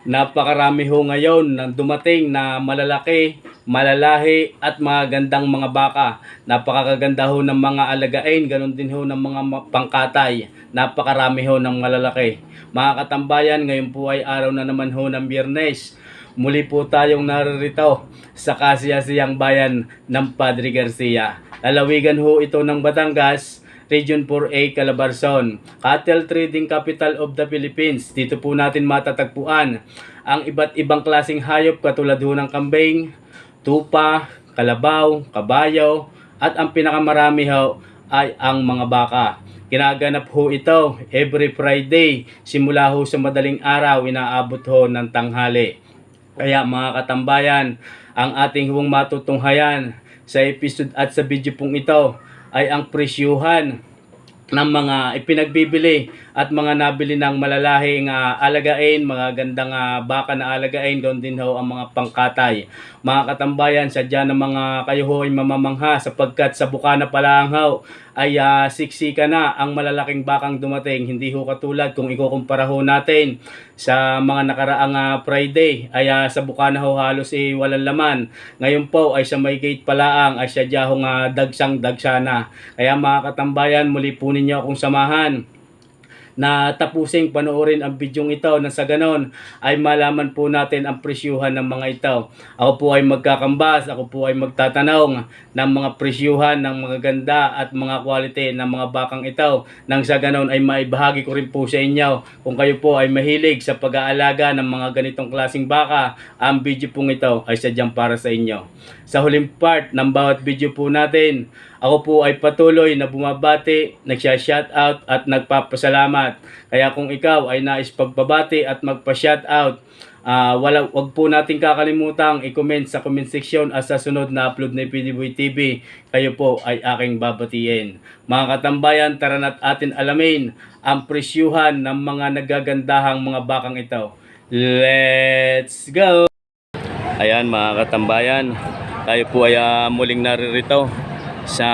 Napakarami ho ngayon ng dumating na malalaki, malalahi at mga gandang mga baka. Napakaganda ho ng mga alagain, ganun din ho ng mga pangkatay. Napakarami ho ng malalaki. Mga katambayan, ngayon po ay araw na naman ho ng Biyernes. Muli po tayong naririto sa kasiyasiyang bayan ng Padre Garcia. Lalawigan ho ito ng Batangas, Region 4A, Calabarzon, Cattle Trading Capital of the Philippines. Dito po natin matatagpuan ang iba't ibang klaseng hayop katulad ho ng kambing, tupa, kalabaw, kabayo, at ang pinakamarami ho ay ang mga baka. Ginaganap ho ito every Friday, simula ho sa madaling araw, inaabot ho ng tanghali. Kaya mga katambayan, ang ating huwang matutunghayan sa episode at sa video pong ito ay ang presyuhan ng mga ipinagbibili at mga nabili ng malalahing alagain, mga gandang baka na alagain, doon din ho ang mga pangkatay. Mga katambayan, sadya na mga kayo ho ay mamamangha sapagkat sa Bukana pa lang ho ay siksika na ang malalaking bakang dumating. Hindi ho katulad kung ikukumpara ho natin sa mga nakaraang Friday ay sa Bukana ho halos walang laman. Ngayon po ay sa may gate palaang ay sadya hong dagsang dagsana. Kaya mga katambayan, muli po ninyo akong samahan na tapusing panoorin ang bidyong ito na sa ganon ay malaman po natin ang presyuhan ng mga ito. Ako po ay magkakambas, ako po ay magtatanong ng mga presyuhan ng mga ganda at mga quality ng mga bakang ito. Nang sa ganon ay maibahagi ko rin po sa inyo kung kayo po ay mahilig sa pag-aalaga ng mga ganitong klaseng baka, ang video pong ito ay sadyang para sa inyo. Sa huling part ng bawat video po natin, ako po ay patuloy na bumabati, nagsya-shoutout at nagpapasalamat. Kaya kung ikaw ay nais pagpabati at magpa-shoutout, wag po natin kakalimutang i-comment sa comment section at sa sunod na upload na PDBoy TV, kayo po ay aking babatiin. Mga katambayan, tara na't atin alamin ang presyuhan ng mga nagagandahang mga bakang ito. Let's go! Ayan mga katambayan, tayo po ay muling naririto sa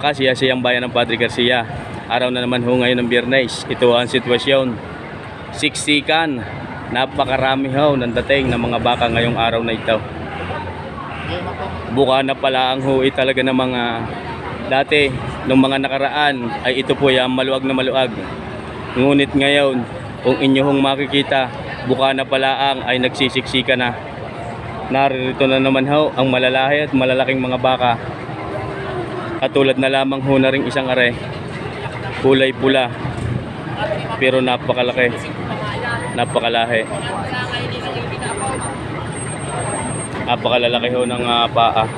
kasiyasiyang bayan ng Padre Garcia. Araw na naman ho ngayon ng Biyernes. Ito ang sitwasyon. Siksikan. Napakarami ho ng dating ng mga baka ngayong araw na ito. Bukana pala ang ho talaga ng mga dati, nung mga nakaraan ay ito po ay maluwag na maluwag. Ngunit ngayon, kung inyo hong makikita, Bukana pala ang ay nagsisiksika na. Naririto na naman ho ang malalahi at malalaking mga baka. Katulad na lamang ho na ring isang are, kulay pula, pero napakalaki, napakalahi. Napakalalaki ho ng paa.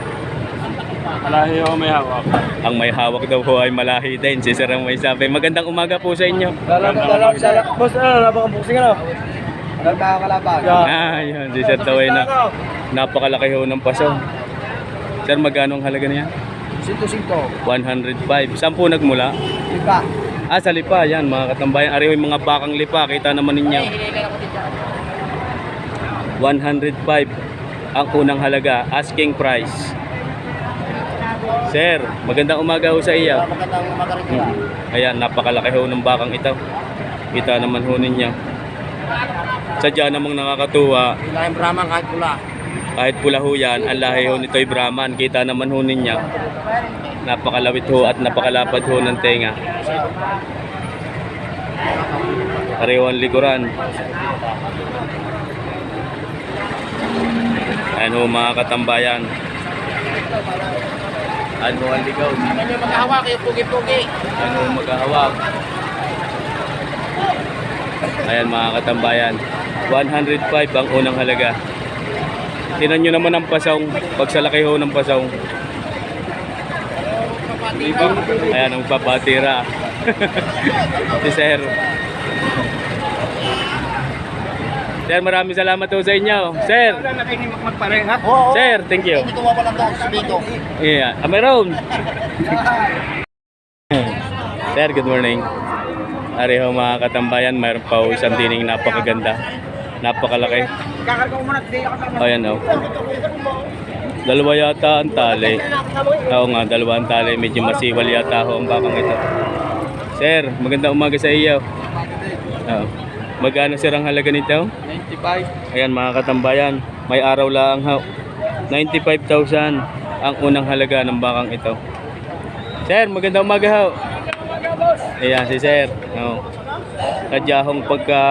Malahi ho may hawak. Ang may hawak daw ho ay malahi din, si Sir ang may sabi. Magandang umaga po sa inyo. Boss, napaka-boxing ano? Nagkakalaban. Yun, si Sir daw ay napakalaki ho ng paso. Sir, magkano ang halaga niya? 105. 105. Saan po nagmula? Lipa. Sa Lipa, yan mga katambayan. Ari yung mga bakang Lipa, kita naman ninyo. 105 ang unang halaga, asking price. Sir, magandang umaga ho sa iyo. Magandang umaga rin ba? Ayan, napakalaki ho ng bakang ito. Kita naman ho ninyo. Sadya namang nakakatuwa. Lahing Brahman kahit pula. Kahit pula ho yan, ang lahi ho nito'y Brahman. Kita naman ho ninyo. Napakalawit ho at napakalapad ho ng tenga. Pareho ang likuran. Ayan ho mga katambayan. Ayan ho ang ligaw. Ano yung maghahawak yung pugi-pugi? Ayan ho maghahawak. Ayan mga katambayan. 105 ang unang halaga. Tinan nyo naman ang pasong. Pagsalaki ho ng pasong. Ayan ang papatira. Si Sir. Sir, maraming salamat po sa inyo. Sir. Magpareha? Oo. Sir, thank you. Hindi ko mawalan daw sa dito. Yeah, meron. Sir, good morning. Areho mga katambayan, mayroon pa isang tining napakaganda. Napakalaki. Kakarga mo muna. Ayan o. Dalawa yata ang tali. Oo nga, dalawa ang tali. Medyo masiwal yata ho ang bakang ito. Sir, magandang umaga sa iyo. Oo. Magkano sir ang halaga nito? 95. Ayan mga katambayan, may araw lang ho. 95,000 ang unang halaga ng bakang ito. Sir, magandang umaga ho. Ayan si sir. No. Kadyahong pagka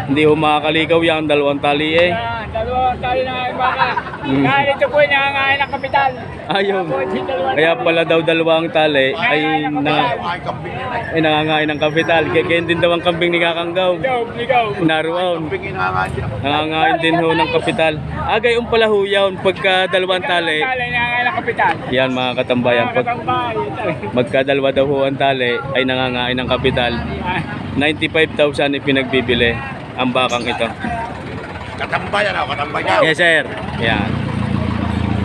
hindi ho makakalikaw yan, dalawang tali eh. Dalawang tali na ang baka. Dahil ito po nangangain ng kapital. Ayun. Kaya pala daw dalawang tali ay nangangain ng kapital. Kaya din daw ang kambing ni Kakanggaw. Ikaw. Naroon. Nangangain din ho ng kapital. Gayon pala ho yun pagka dalawang tali. Tali nangangain ng kapital. Yan mga katambayan. Pag magkadalwa daw ho ang tali ay nangangain ng kapital. 95,000 ipinagbibili ang bakang ito. Katambayan ako, katambayan. Yes sir. Yan.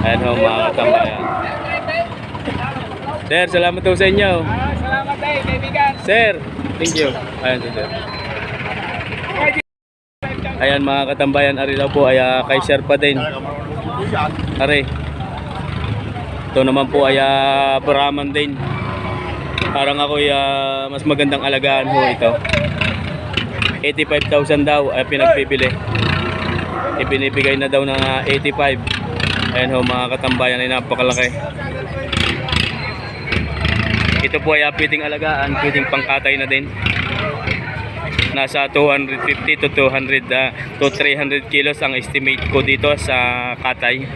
Ayan ho mga katambayan. Sir, salamat ho sa inyo. Salamat tayo, kaibigan. Sir, thank you. Ayan si sir. Ayan mga katambayan, ari daw po ay kay sir pa din. Ari. Ito naman po ay Brahman din. Parang ako ay mas magandang alagaan ho ito. 85,000 daw ay pinagpipili. Ibinibigay na daw ng 85. Ayan ho mga katambayan ay napakalaki. Ito po ay piting alagaan, piting pangkatay na din. Nasa 250 to 200 to 300 kilos ang estimate ko dito sa katay.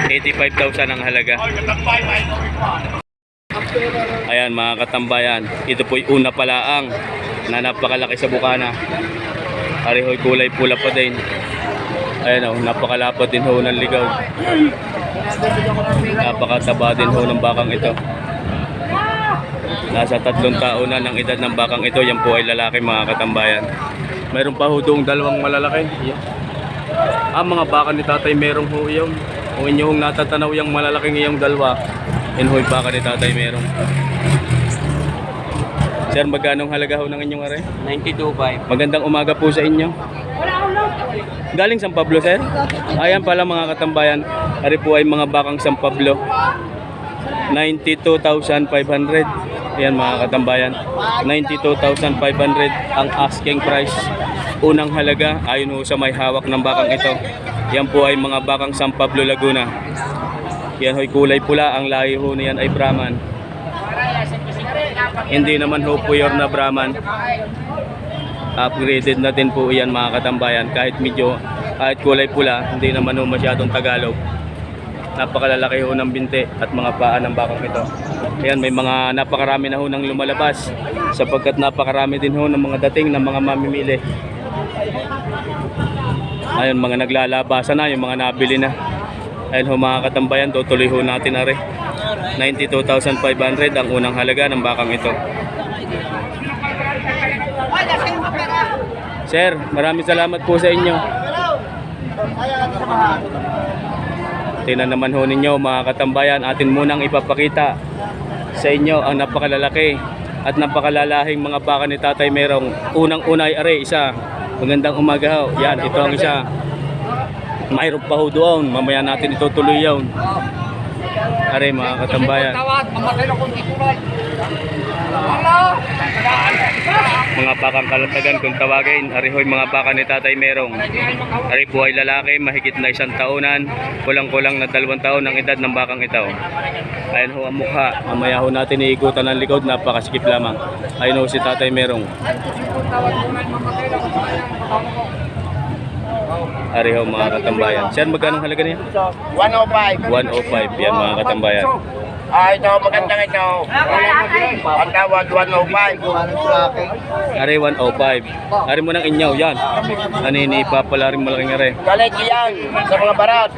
85,000 ang halaga. Ayan mga katambayan, ito po'y una palaang na napakalaki sa bukana. Ariho'y kulay pula pa din. Ayan o, napakalapad din ho ng ligaw. Napakataba din ho ng bakang ito. Nasa 3 taon na ng edad ng bakang ito. Yan po ay lalaki mga katambayan. Mayroon pa ho doong dalawang malalaki. Mga baka ni tatay merong ho yun. Kung inyo hong natatanaw yung malalaking iyong dalawa, yun ho'y baka ni tatay merong. Sir, magkano ang halaga ho ng inyong are? 92.5. Magandang umaga po sa inyo. Galing San Pablo, sir? Ayan pala mga katambayan. Ari po ay mga bakang San Pablo. 92,500. Ayan mga katambayan. 92,500 ang asking price. Unang halaga ayon ho sa may hawak ng bakang ito. Yan po ay mga bakang San Pablo, Laguna. Yan ho'y kulay pula. Ang lahi ho niyan ay Brahman. Hindi naman ho pure na Brahman. Upgraded na din po yan mga katambayan. Kahit kulay pula, hindi naman ho masyadong Tagalog. Napakalalaki ho ng binti at mga paa ng bakang ito. Ayan, may mga napakarami na ho nang lumalabas. Sapagkat napakarami din ho ng mga dating ng mga mamimili. Ayun, mga naglalabasan na, yung mga nabili na. Ayun ho mga katambayan, tutuloy ho natin na rin. 92,500 ang unang halaga ng bakang ito. Sir, maraming salamat po sa inyo. Tingnan naman ho ninyo mga katambayan, atin munang ipapakita sa inyo ang napakalalaki at napakalalahing mga baka ni tatay merong. Unang-una ay are, isa. Magandang umaga ho. Yan, ito ang isa. Mayroon pa ho doon. Mamaya natin itutuloy yun. Are mga katambayan. Mga bakang kalatagan kung tawagin. Are ho'y mga baka ni tatay merong. Are po ay lalaki, mahigit na 1 taonan. Kulang-kulang na 2 taon ang edad ng bakang ito. Ayan ho ang mukha. Mamaya ho natin iikutan ng likod. Napakasikip lamang. Ayan ho si tatay merong. Ari ho mga katambayan. Sir, magkano halaga niya? 105. 105. Yan mga katambayan. Ito, magandang ito. Ang tawag 105. Ari 105. Ari mo ng inyaw. Yan. Naninipa pala rin malaking ari. Galit yan sa mga barat.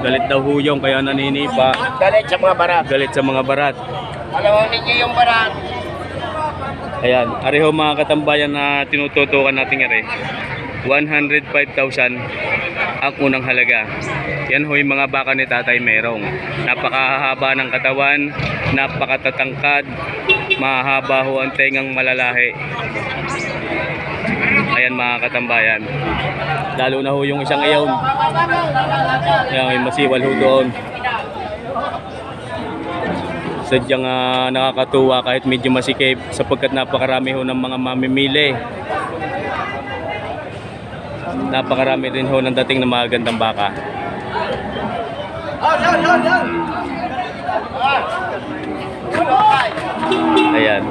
Galit daw huyong kaya naninipa. Galit sa mga barat. Galit sa mga barat. Alam ninyo yung barat. Ayan. Ari ho mga katambayan na tinututukan natin ari. 105,000 ang unang halaga. Yan ho yung mga baka ni tatay merong. Napakahaba ng katawan, napakatatangkad, mahaba ho ang tengang malalahi. Ayan mga katambayan. Lalo na ho yung isang iyawn. Ayan, may masiwal ho doon. Sadyang nakakatuwa kahit medyo masikip sapagkat napakarami ho ng mga mamimili. Napakarami rin ho ng dating na magandang baka. Ayan.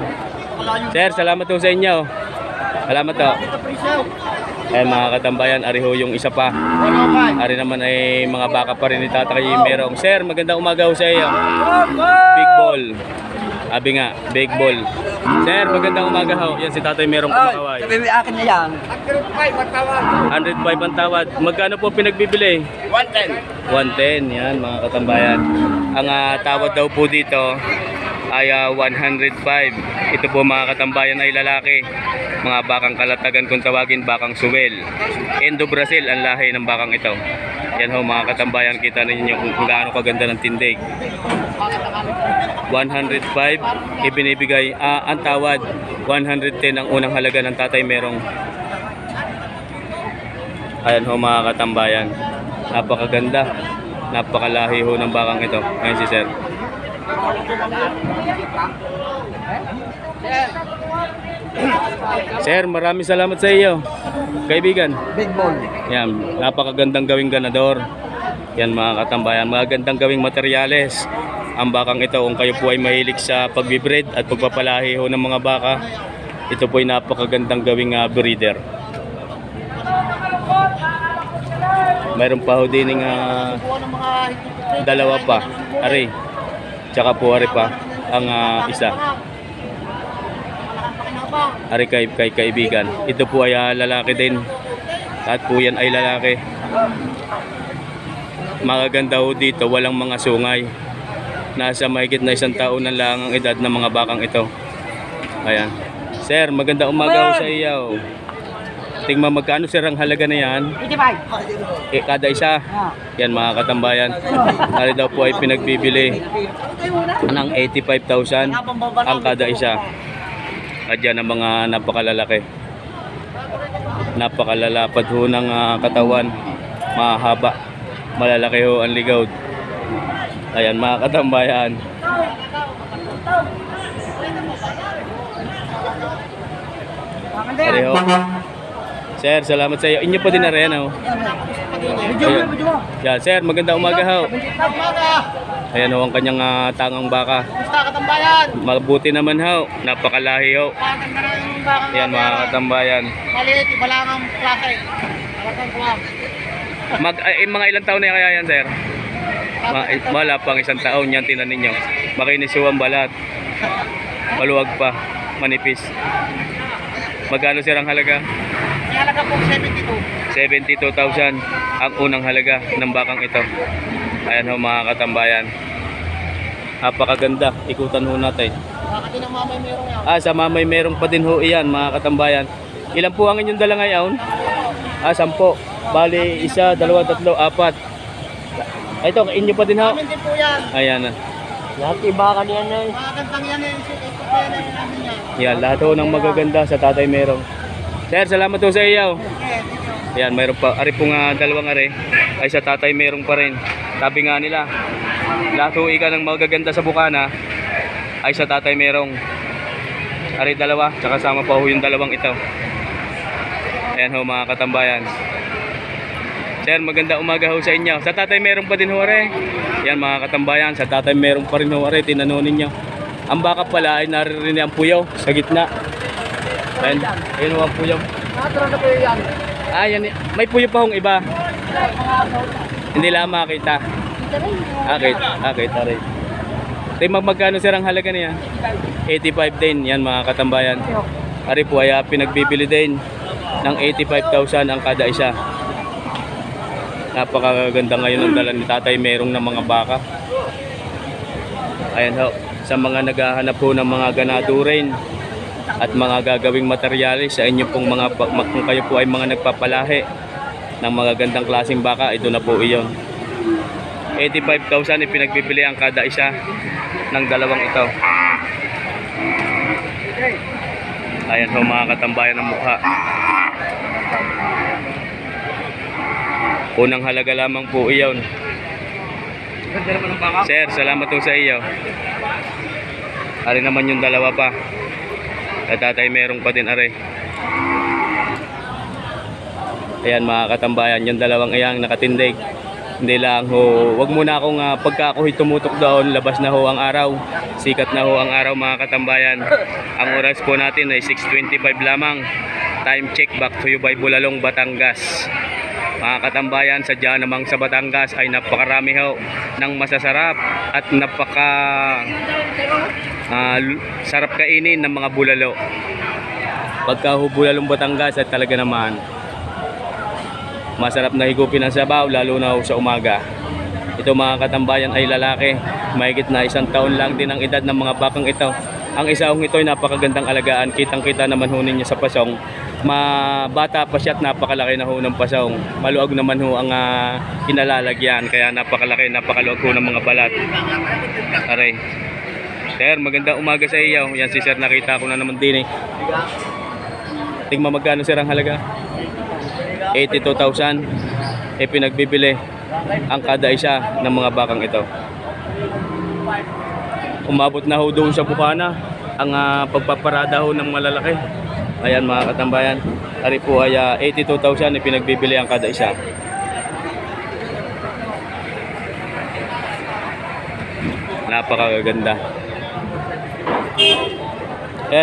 Sir, salamat po sa inyo. Salamat po. Ayan mga katambayan, ari ho yung isa pa. Ari naman ay mga baka pa rin ni Tatay Merong. Sir, magandang umaga ho sa iyo. Big Ball. Abi nga, Big Ball. Sir, magandang umaga ho. Yan si Tatay Merong kumakaway. Sabi may akin na yan. 105 ang tawad. Magkano po pinagbibili? 110. 110, yan mga katambayan. Ang tawad daw po dito ay 105. Ito po mga katambayan ay lalaki. Mga bakang kalatagan kung tawagin, bakang suwel. Indo Brazil ang lahi ng bakang ito. Yan ho mga katambayan, kita ninyo kung gaano kaganda ng tindig. 105 ibinibigay, ang tawad 110 ang unang halaga ng Tatay Merong. Ayan ho mga katambayan, napakaganda, napakalahi ho ng bakang ito. Ayan si sir. Sir, maraming salamat sa iyo, kaibigan. Big Ball. Yan, napakagandang gawing ganador. Yan mga katambayan, magandang gawing materyales. Ang bakang ito, kung kayo po ay mahilig sa pagbibreed at pagpapalahi ho ng mga baka, ito po ay napakagandang gawing breeder. Mayroon pa ho din dalawa pa. Ari. Tsaka po ari pa ang isa. Ari kay kaibigan. Ito po ay lalaki din. At po yan ay lalaki. Magaganda ho dito, walang mga sungay. Nasa mahigit na 1 taon na lang ang edad ng mga bakang ito. Ayan. Sir, maganda umaga ho sa iyo. Tingnan magkano sir ang halaga na yan? 85. Kada isa. Yan mga katambayan. Ari daw po ay pinagbibili ng 85,000 ang kada isa. At yan ang mga napakalalaki. Napakalalapad ho ng katawan. Mahaba. Malalaki ho ang ligawd. Ayan mga katambayan. Ari ho. Sir, salamat sa iyo. Inyo pa din na rin ho. Ayan. Yan, sir, magandang umaga ho. Ayan ho ang kanyang tangang baka. Mabuti naman ho. Napakalahi ho. Ayan mga katambayan. Maliit, iba lang ang klase. Mga ilang taon na kaya yan, sir? Wala pang 1 taon yan, tinan ninyo. Makinis ho ang balat. Maluwag pa. Manipis. Magkano sir ang halaga? May halaga po 72. 72,000 ang unang halaga ng bakang ito. Ayan ho mga katambayan. Napakaganda. Ikutan ho natin. Bakit din ang mamay meron yan? Sa mamay meron pa din ho iyan mga katambayan. Ilan po ang inyong dala ngayon? 10. Bali 1, 2, 3, 4. Ito, inyo pa din ho? Amin din po yan. Ayan na. Lahat iba ka niyan eh. Magagandang yan eh. Ito po yan eh. Namin yan. Yan, lahat ho ng magaganda sa Tatay Merong. Sir, salamat ho sa iyo. Yan, mayroon pa. Ari pong dalawang ari ay sa Tatay Merong pa rin. Sabi nga nila, lahat ho ika ng magaganda sa bukana ay sa Tatay Merong. Ari dalawa, tsaka sama pa ho yung dalawang ito. Ayan ho mga katambayan. Sir, maganda umaga ho sa inyo. Sa Tatay Merong pa din ho are. Yan mga katambayan, sa Tatay Merong pa rin ho are. Tinanonin nyo. Ang baka pala ay naririnig ang puyaw sa gitna. Ayan, ayun ho ang puyaw. Nakatara na po yan. Yan, may puyaw pa hong iba. Hindi lang makita. Kita rin. Magkano sir ang halaga niya? 85 din. Yan mga katambayan. Ari po ay pinagbibili din ng 85,000 ang kada isa. Napakaganda ngayon ang dala ni Tatay Merong ng mga baka. Ayan ho, sa mga naghahanap po ng mga ganado rin at mga gagawing materyales sa inyo pong kung kayo po ay mga nagpapalahi ng mga gandang klaseng baka, ito na po iyon. 85,000 ipinagbibili ang kada isa ng dalawang ito. Ayan ho mga katambayan ng mukha. Unang halaga lamang po iyon. Sir, salamat po sa iyo. Ari naman yung dalawa pa. At tatay merong pa din are. Ayan mga katambayan, yung dalawang ayang nakatindig. Hindi lang ho, wag muna akong pagka ako'y tumutok doon, labas na ho ang araw. Sikat na ho ang araw mga katambayan. Ang oras po natin ay 6:25 lamang. Time check, back to you by Bulalong, Batangas. Mga katambayan, sadya namang sa Batangas ay napakarami ho ng masasarap at sarap kainin ng mga bulalo. Pagka ho Bulalong, Batangas at talaga naman masarap na higupin ang sabaw, lalo na ho sa umaga. Ito mga katambayan ay lalaki, mahigit na 1 taon lang din ang edad ng mga bakang ito. Ang isa hong ito ay napakagandang alagaan, kitang kita naman ho ninyo sa pasong. Bata pa siya at napakalaki na ho ng pasong. Maluwag naman ho ang kinalalagyan, kaya napakalaki, napakaluwag ho ng mga balat. Aray. Sir, magandang umaga sa iyo. Yan si sir, nakita ko na naman din eh. Tingnan magkano sir ang halaga? 82,000 pinagbibili ang kada isa ng mga bakang ito. Umabot na ho doon sa bukana ang pagpaparada ho ng malalaki. Ayan mga katambayan, ari po ay 82,000 pinagbibili ang kada isa. Napakaganda.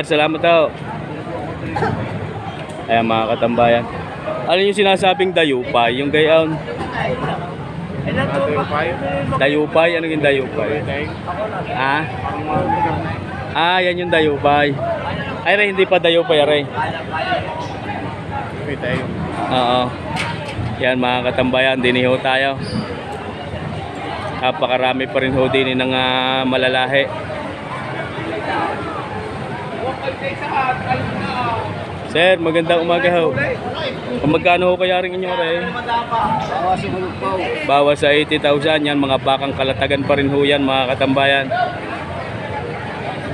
Salamat ho. Ayan mga katambayan. Ano yung sinasabing dayupay? Yung gayon. Dayupay? Ano yung dayupay? Yan yung dayupay. Ay, Ray, hindi pa dayupay, Ray. Oo. Yan mga katambayan, diniho tayo. Napakarami pa rin ho din ng malalahi. Sir, magandang umaga ho. Magkano ho kaya rin inyong Ray? Bawas sa 80,000. Yan mga bakang kalatagan pa rin ho yan mga katambayan.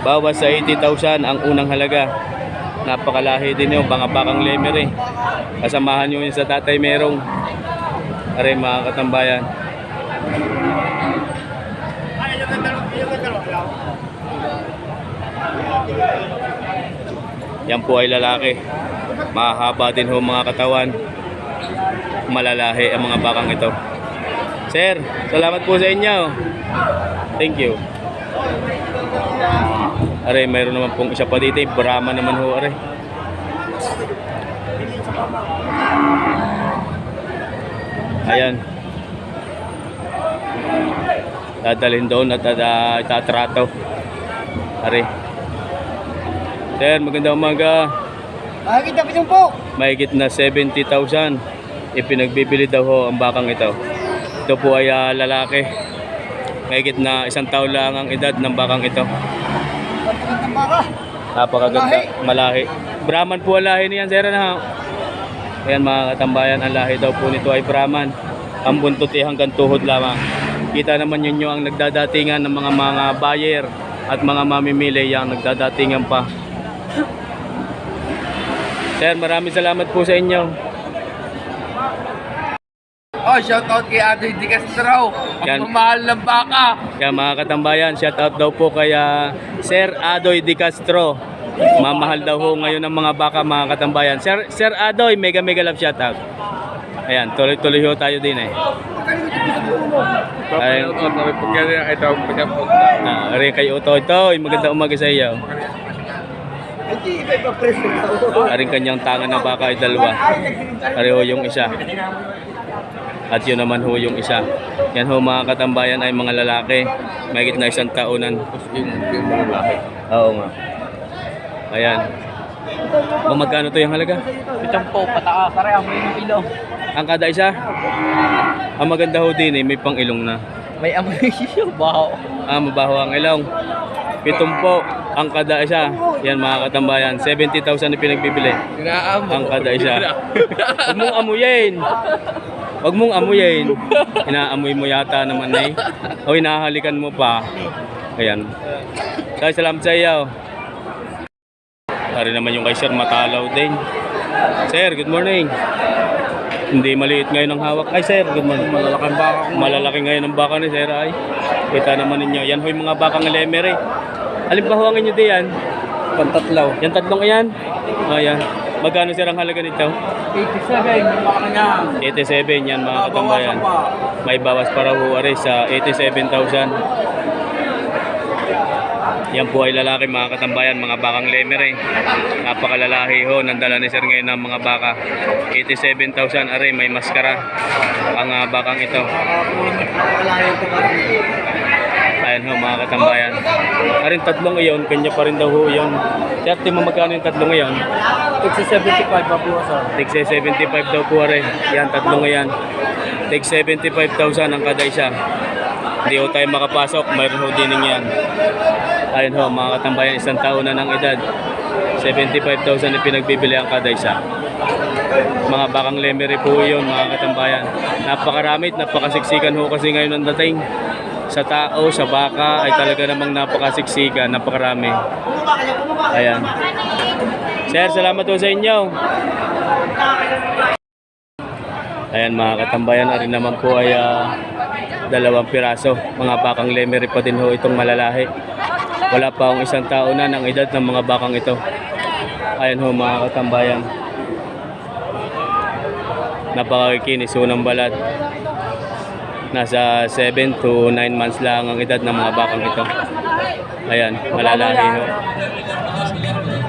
Bawas sa 80,000 ang unang halaga. Napakalahi din yun, mga bakang lemer eh. Kasamahan nyo yun sa tatay merong. Aray mga katambayan. Yan po ay lalaki. Mahaba din ho mga katawan. Malalahi ang mga bakang ito. Sir, salamat po sa inyo. Thank you. Aray, mayroon naman pong isa pa dito. Brahma naman ho, aray. Ayan. Dadalhin doon at itatrato. Aray. Sir, magandang umaga. Makikita pitong po. Mahigit na 70,000 ipinagbibili daw ho ang bakang ito. Ito po ay lalaki. Mahigit na 1 taon lang ang edad ng bakang ito. Pagkakang baka. Napakaganda, malahi. Brahman po ang lahi niyan, sir na. Ayan mga katambayan, ang lahi daw po nito ay Brahman. Ang buntot ay hanggang tuhod lamang. Kita naman yun ang nagdadatingan ng mga buyer at mga mamimili yang nagdadatingan pa. Sir, maraming salamat po sa inyo. Shoutout kay Adoy Di Castro. Yan. Magmamahal ng baka. Kaya mga katambayan, shoutout daw po kay Sir Adoy Di Castro. Mamahal daw ho ngayon ng mga baka mga katambayan. Sir Adoy, mega love shoutout. Ayan, tuloy-tuloy ho tayo din eh. Ayun. Rin kay Uto. Magandang umaga sa iyo. Aring kanyang tangan na baka ay 2. Pareho yung isa. At yun naman ho yung isa. Yan ho mga katambayan ay mga lalaki. Mahigit na 1 taonan. Oo nga. Ayan. Magkano to yung halaga? Pitong po, pataas. Aray, amoy ng ilong. Ang kada isa? Ang maganda ho din eh, may pang ilong na. May amoy yung baho. Mabaho ang ilong. 7 po ang kada isa. Yan mga katambayan, 70,000 na pinagbibili. Ang kada isa. Huwag mong amuyin. Huwag mong amuyin. Inaamoy mo yata naman eh. O hinahalikan mo pa. Ayan. Salamat sa iyo. Tari naman yung kay Sir Matalaw din. Sir, good morning. Hindi maliit ngayon ang hawak. Ay sir, good morning. Malalaking baka. Malalaki ngayon ang baka ni Sir ay. Kita naman ninyo. Yan ho yung mga bakang lemer eh. Alin pa huwangin nyo diyan? Pantatlaw. Yan tatlong yan? Ayan. Magkano sir ang halaga nito? 87, yung baka niya. 87 yan mga katambayan. May bawas para huwari sa 87,000. Yan po ay lalaki mga katambayan, mga bakang lemere. Napakalalahi ho, nandala ni sir ngayon ng mga baka. 87,000 are, may maskara ang bakang ito. Ayan ho mga katambayan. Arin tatlong iyon, kanya pa rin daw ho iyon. Sir, mo magkano yung tatlong iyon? 75 pa po sir. Tigse 75 daw po are. Yan, tatlong iyan. Tig 75,000 ang kada isa. Hindi ho tayo makapasok, mayroon ho dining yan. Ayun ho, mga katambayan, isang taon na ng edad. 75,000 na pinagbibili ang kada isa. Mga bakang lemere po yun, mga katambayan. Napakaramit, napakasiksikan ho kasi ngayon ang dating. Sa tao, sa baka, ay talaga namang napakasiksikan, napakarami. Ayan. Sir, salamat po sa inyo. Ayan mga katambayan, rin naman po ay dalawang piraso. Mga bakang lemere pa din ho itong malalahi. Wala pa akong isang taon na ng edad ng mga bakang ito. Ayan ho mga katambayan. Napakakikinis ho ng balat. Nasa 7 to 9 months lang ang edad ng mga bakang ito. Ayan, malalahi ho.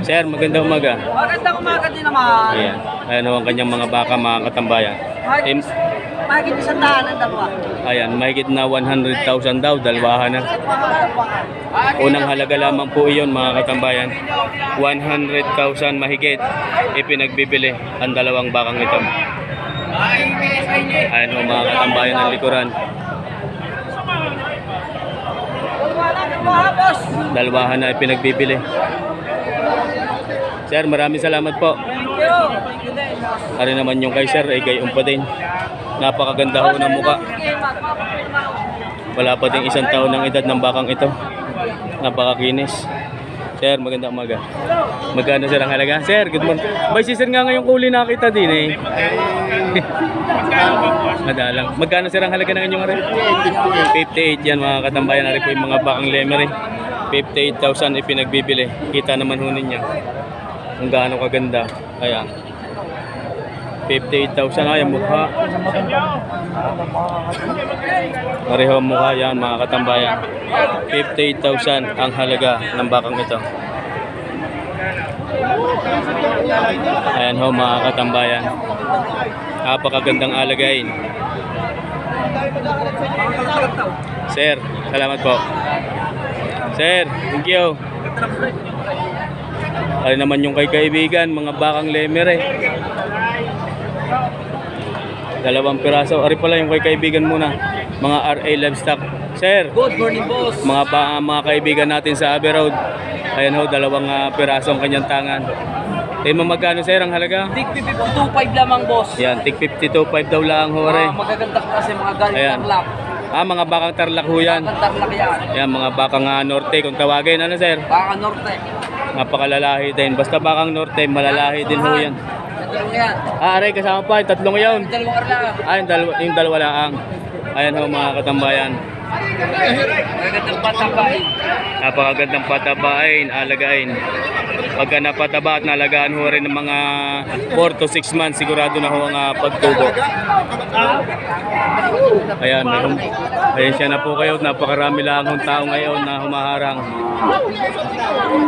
Sir, magandang umaga. Magandang umaga din naman. Ayan. Ayan ho ang kanyang mga baka, mga katambayan. Mahigit isang daan ang dalawa. Ayan, mahigit na 100,000 daw, dalawahan na. Unang halaga lamang po iyon mga katambayan. 100,000 mahigit ipinagbibili ang dalawang bakang ito. Ayan ho mga katambayan ng likuran. Dalawahan na ipinagbibili. Sir, maraming salamat po. Ari naman yung kay sir ay gayon pa din. Napakaganda ho ng mukha. Wala pa ding isang taon ng edad ng bakang ito. Napakakinis. Sir, magandang umaga. Magkano sir ang halaga? Sir, good morning. Bay, si sir nga ngayong kuli nakita din eh. Madalang. Magkano sir ang halaga ng inyong ari? 58 yan mga katambayan. Ari po yung mga bakang lemere. 58,000 ipinagbibili. Kita naman ho ninyo kung gaano kaganda. Ayan. 58,000 ay ang mukha. Pareho ang mukha yan mga katambayan. 58,000 ang halaga ng bakang ito. Ayan ho mga katambayan. Napakagandang alagain. Sir, salamat po. Sir, thank you. Ay naman yung kay kaibigan, mga bakang lemere. Dalawang piraso. Ari pala yung kay kaibigan muna. Mga RA Livestock. Sir. Good morning, boss. Mga kaibigan natin sa Abbey Road. Ayan ho, dalawang piraso ang kanyang tangan. Magkano sir ang halaga? Tig 52.5 lamang, boss. Yan, tig 52.5 daw lang ho. Magaganda ko kasi mga galing Ayan. Tarlac. Mga bakang Tarlac ho yan. Tarlac yan. Yan, mga bakang norte kung tawagin. Ano sir? Baka Norte. Napakalalahi din. Basta bakang norte, malalahi din ho yan. Tatlong yan. Aray, kasama pa. Tatlong yun. Dalawang arla. Yung dalawa lang. Ayan ho mga katambayan. Magagandang patabain. Napakagandang patabain, alagain. Pagka napataba at nalagaan ho rin ng mga 4 to 6 months, sigurado na ho ang pagtubo. Ayan, ayan siya na po kayo. Napakarami lang ang tao ngayon na humaharang.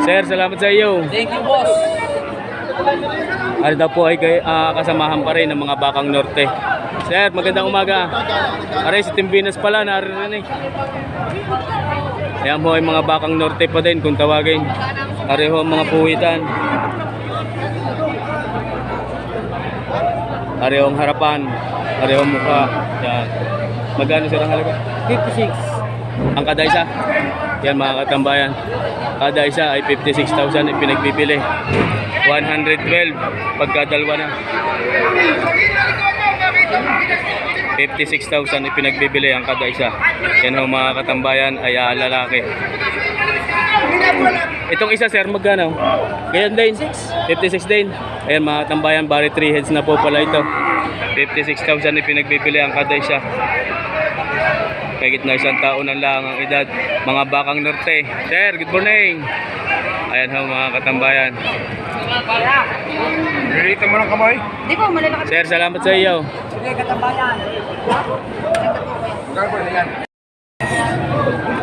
Sir, salamat sa iyo. Thank you, boss. Ano daw po ay kasamahan pa rin ng mga bakang norte. Sir, magandang umaga. Aray, si Timbinas pala, naririnig. Ayan po ay mga bakang norte pa din kung tawagin. Aray ho ang mga puwitan. Aray ho ang harapan. Aray ho ang mukha. Yan. Magkano sir ang halaga? 56. Ang kada isa? Yan mga katambayan. Kada isa ay 56,000 ay pinagbibili. 112 pagka dalawa na. 56,000 ipinagbibili ang kada isa. Yan ho mga katambayan ay lalaki. Itong isa sir, magkano? Ganyan din. 56 din. Ayan mga katambayan, bali 3 heads na po pala ito. 56,000 ipinagbibili ang kada isa. Mahigit na 1 taon na lang ang edad. Mga bakang norte. Sir, good morning. Ayan ho mga katambayan. Dito mo ng kamay. Di ko, malalaki. Sir, salamat sa iyo. Sige, katambayan.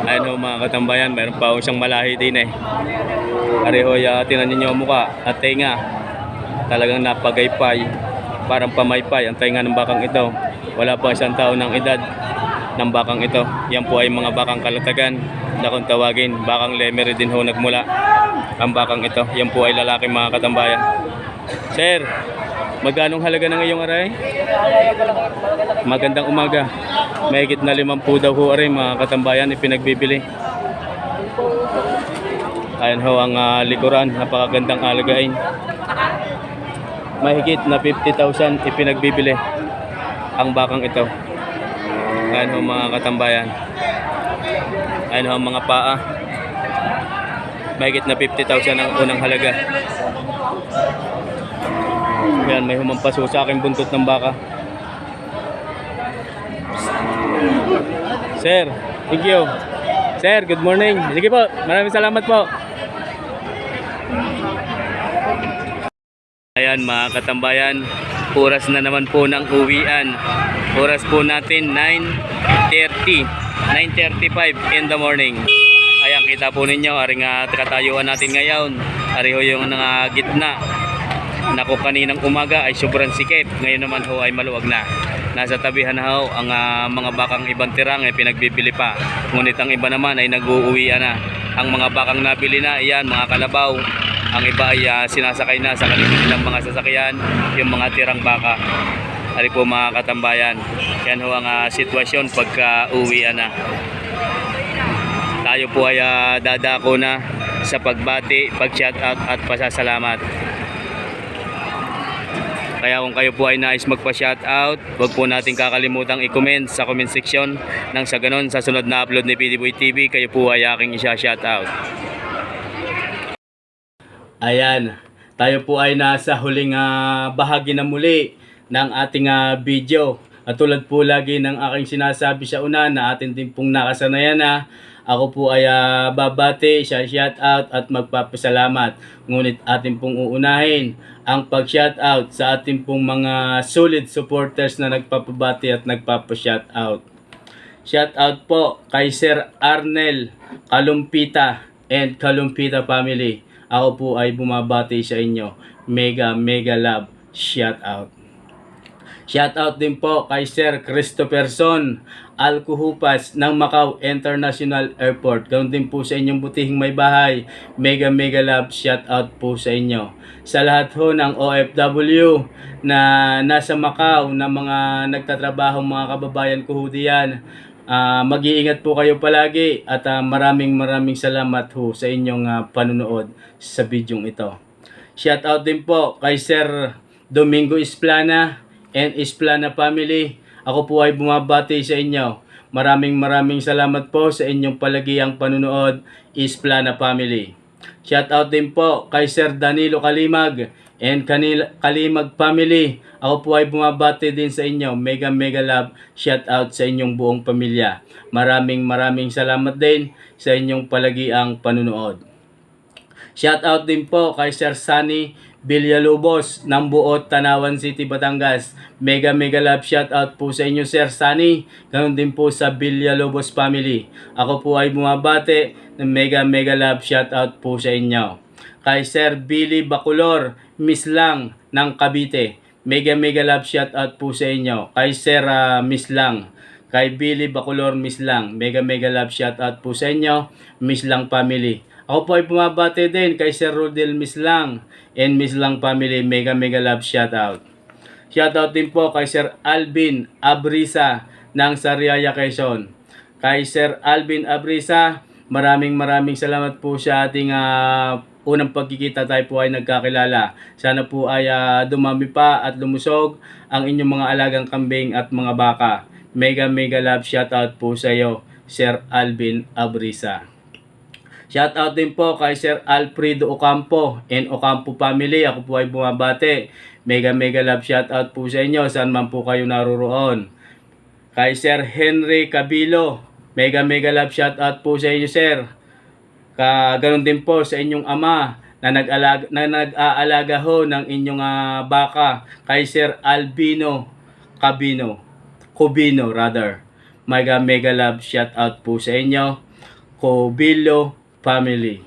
Ayan ho mga katambayan, mayroon pa akong siyang malahi din eh. Pareho tinan ninyo ang muka at tenga. Talagang napagaypay, parang pamaypay ang tenga ng bakang ito. Wala pa 1 taon ng edad ng bakang ito. Yan po ay mga bakang kalatagan na kung tawagin, bakang lemery din ho nagmula ang bakang ito. Yan po ay lalaki mga katambayan. Sir, magkanong halaga na ngayong aray? Magandang umaga. Mahigit na 50 daw ho aray mga katambayan ipinagbibili. Ayan ho ang likuran, napakagandang alagain. Mahigit na 50,000 ipinagbibili ang bakang ito. Ayan ho mga katambayan. Ayan ho ang mga paa. Mahigit na 50,000 ang unang halaga. Ayan, may humampaso sa aking buntot ng baka. Sir, thank you. Sir, good morning. Sige po, maraming salamat po. Ayan mga katambayan, oras na naman po ng uwian. Oras po natin 9:35 in the morning. Ayan, kita po ninyo, aring katayuan natin ngayon. Ari ho yung gitna. Naku, kaninang umaga ay sobrang sikip. Ngayon naman ho ay maluwag na. Nasa tabihan na ho ang mga bakang ibang tirang ay pinagbibili pa. Ngunit ang iba naman ay nag-uuwian na. Ang mga bakang nabili na, iyan, mga kalabaw. Ang iba ay sinasakay na sa kanilang mga sasakyan, yung mga tirang baka. Ari po mga katambayan. Yan ho ang sitwasyon pagka uwian na. Tayo po ay dadako na sa pagbati, pag-shoutout at pasasalamat. Kaya kung kayo po ay nais magpa-shoutout, huwag po natin kakalimutang i-comment sa comment section. Nang sa ganon, sa sunod na upload ni PDBoy TV, kayo po ay aking isa-shoutout. Ayan, tayo po ay nasa huling bahagi na muli ng ating video. At tulad po lagi ng aking sinasabi sa una na atin din pong nakasanayan na ako po ay babati, shoutout at magpapasalamat. Ngunit atin pong uunahin ang pag-shoutout sa ating pong mga solid supporters na nagpapabati at nagpapa-shoutout. Shoutout po kay Sir Arnel Kalumpita and Kalumpita family. Ako po ay bumabati sa inyo. Mega love. Shoutout. Shoutout din po kay Sir Christopherson Alcuhupas ng Macau International Airport. Ganoon din po sa inyong butihing may bahay. Mega love. Shoutout po sa inyo. Sa lahat ho ng OFW na nasa Macau na mga nagtatrabaho mga kababayan ko ho diyan. Mag-iingat po kayo palagi at maraming salamat ho sa inyong panunood sa bidyong ito. Shoutout din po kay Sir Domingo Isplana and Isplana family. Ako po ay bumabati sa inyo. Maraming salamat po sa inyong palagiang panunood, Isplana family. Shoutout din po kay Sir Danilo Kalimag and Kalimag family. Ako po ay bumabati din sa inyo. Mega love. Shoutout sa inyong buong pamilya. Maraming salamat din sa inyong palagiang panunood. Shoutout din po kay Sir Sunny Villalobos ng Buot, Tanawan City, Batangas. Mega love. Shoutout po sa inyo Sir Sunny. Ganoon din po sa Villalobos family. Ako po ay bumabati ng mega love. Shoutout po sa inyo. Kay Sir Billy Bacolor Mislang ng Cavite. Mega love. Shoutout po sa inyo. Kay Sir Mislang. Kay Billy Bacolor Mislang. Mega love. Shoutout po sa inyo. Mislang family. Ako po ay bumabati din kay Sir Rodel Mislang and Mislang family. Mega love. Shoutout. Shoutout din po kay Sir Alvin Abrisa ng Sariaya, Quezon. Kay Sir Alvin Abrisa, maraming salamat po sa ating unang pagkikita. Tayo po ay nagkakilala. Sana po ay dumami pa at lumusog ang inyong mga alagang kambing at mga baka. Mega love. Shoutout po sa iyo Sir Alvin Abrisa. Shoutout din po kay Sir Alfredo Ocampo and Ocampo family. Ako po ay bumabati. Mega love. Shoutout po sa inyo saan man po kayo naroroon. Kay Sir Henry Cabilo Mega mega love shoutout po sa inyo, sir. Ganoon din po sa inyong ama na nag-aalaga ho ng inyong baka kay Sir Albino Cubino rather. Mega mega love shoutout po sa inyo, Cubilo family.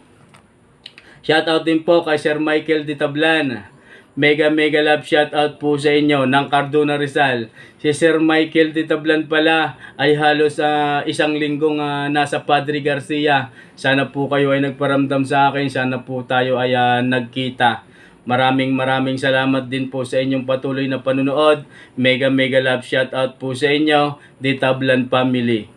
Shoutout din po kay Sir Michael Ditablan. Mega mega love shoutout po sa inyo ng Cardona Rizal. Si Sir Michael Ditablan pala ay halos isang linggong nasa Padre Garcia. Sana po kayo ay nagparamdam sa akin. Sana po tayo ay nagkita. Maraming salamat din po sa inyong patuloy na panunood. Mega mega love shoutout po sa inyo, Ditablan family.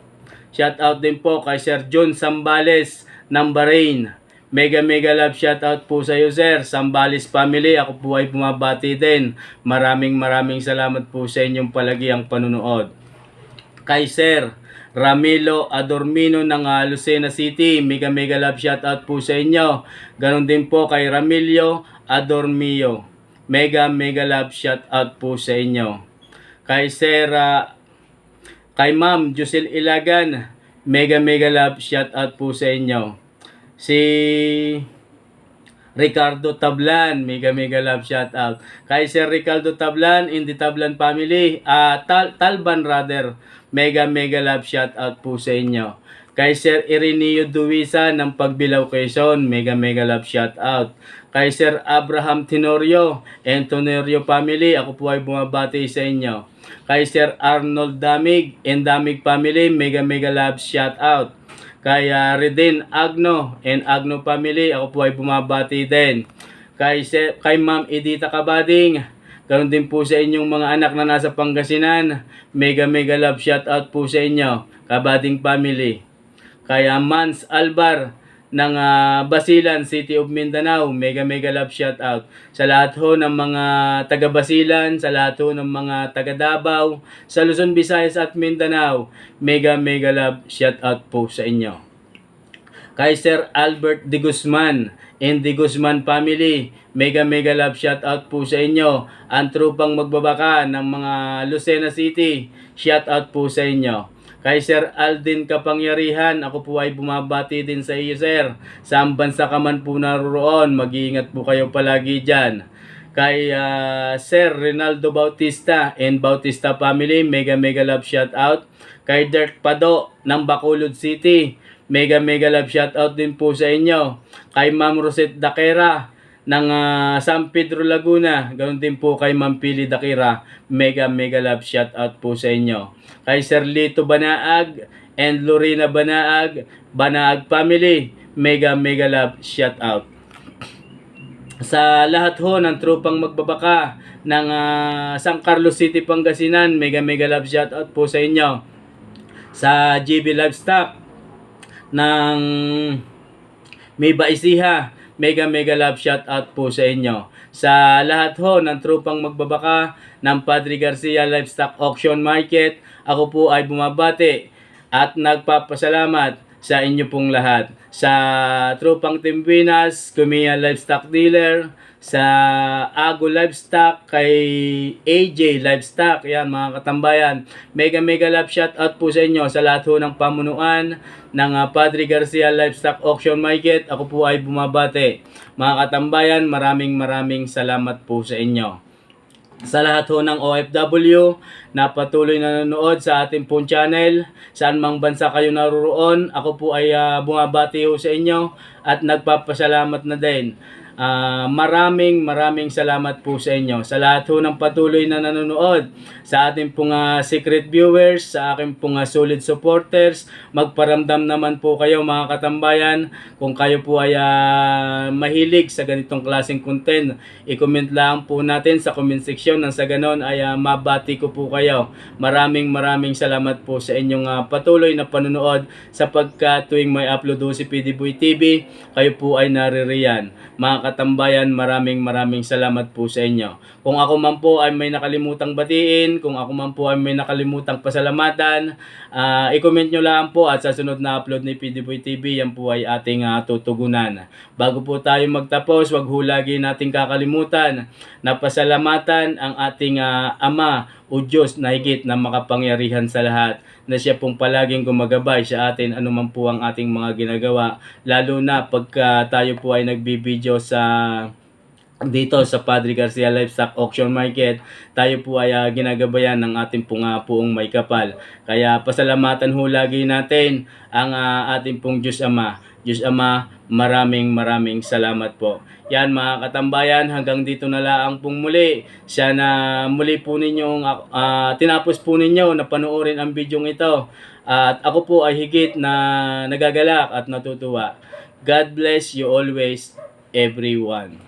Shoutout din po kay Sir John Sambales ng Bahrain. Mega mega love shoutout po sa iyo, sir. Sambales family, ako po ay bumabati din. Maraming salamat po sa inyong palagiang panunood. Kay Sir Ramilo Adormino ng Lucena City, mega mega love shoutout po sa inyo. Ganon din po kay Ramilio Adormio. Mega mega love shoutout po sa inyo. Kay Sir kay Ma'am Josel Ilagan, mega mega love shoutout po sa inyo. Si Ricardo Tablan, mega mega love shoutout. Kay Sir Ricardo Tablan in the Tablan family, Talban rather, mega mega love shoutout po sa inyo. Kay Sir Ireneo Duwisa ng Pagbilao Quezon, mega mega love shoutout. Kay Sir Abraham Tenorio and Tenorio family, ako po ay bumabati sa inyo. Kay Sir Arnold Damig and Damig family, mega mega love shoutout. Kay Reden Agno and Agno family, ako po ay bumabati din. Kay Ma'am Edita Kabading, ganoon din po sa inyong mga anak na nasa Pangasinan, mega mega love shoutout po sa inyo, Kabading family. Kay Mans Albar ng Basilan, City of Mindanao, mega mega love shoutout. Sa lahat ho ng mga taga Basilan, sa lahat ho ng mga taga Davao, sa Luzon, Visayas at Mindanao, mega mega love shoutout po sa inyo. Kay Sir Albert De Guzman and De Guzman family, mega mega love shoutout po sa inyo. Ang trupang magbabaka ng mga Lucena City, shoutout po sa inyo. Kay Sir Aldin Kapangyarihan, ako po ay bumabati din sa iyo, sir. Saan bansa ka man po naroon, mag-iingat po kayo palagi dyan. Kay Sir Rinaldo Bautista and Bautista family, mega mega love shoutout. Kay Dirk Pado ng Bacolod City, mega mega love shoutout din po sa inyo. Kay Ma'am Rosette Daquera ng San Pedro Laguna, ganoon din po kay Ma'am Pili Daquera, mega mega love shoutout po sa inyo. Kay Sir Lito Banaag and Lorena Banaag family, mega mega love shoutout. Sa lahat ho ng trupang magbabaka ng San Carlos City, Pangasinan, mega mega love shoutout po sa inyo. Sa GB Livestock ng Miba Ecija, mega mega love shoutout po sa inyo. Sa lahat ho ng trupang magbabaka ng Padre Garcia Livestock Auction Market, ako po ay bumabati at nagpapasalamat sa inyo pong lahat. Sa trupang Timbinas, Kumia Livestock Dealer, sa Ago Livestock, kay AJ Livestock, yan mga katambayan, mega mega love shoutout po sa inyo. Sa lahat ho ng pamunuan ng Padre Garcia Livestock Auction Market, ako po ay bumabati. Mga katambayan, maraming salamat po sa inyo. Sa lahat ho ng OFW na patuloy na nanonood sa ating pong channel, saan mang bansa kayo naroon, ako po ay bumabati ho sa inyo at nagpapasalamat na din. Maraming salamat po sa inyo. Sa lahat ho ng patuloy na nanonood, sa ating pong secret viewers, sa aking pong solid supporters, magparamdam naman po kayo mga katambayan. Kung kayo po ay mahilig sa ganitong klaseng content, i-comment lang po natin sa comment section nang sa ganon ay mabati ko po kayo. Maraming salamat po sa inyong patuloy na panonood, sapagkat tuwing may upload ho si PDBoy TV, kayo po ay naririyan. Mga katambayan, maraming salamat po sa inyo. Kung ako man po ay may nakalimutang batiin, kung ako man po ay may nakalimutang pasalamatan, i-comment nyo lang po at sa sunod na upload ni PDBoy TV, yan po ay ating tutugunan. Bago po tayo magtapos, wag ho lagi nating kakalimutan na pasalamatan ang ating Ama o Diyos na higit na makapangyarihan sa lahat, na siya pong palaging gumagabay sa atin anuman po ang ating mga ginagawa, lalo na pagka tayo po ay nagbibideo dito sa Padre Garcia Livestock Auction Market, tayo po ay ginagabayan ng ating puong may kapal. Kaya pasalamatan ho lagi natin ang ating pong Diyos Ama. Diyos Ama, maraming salamat po. Yan mga katambayan, hanggang dito na lang pong muli. Sana muli po ninyong tinapos po ninyo na panoorin ang bidyong ito. At ako po ay higit na nagagalak at natutuwa. God bless you always, everyone.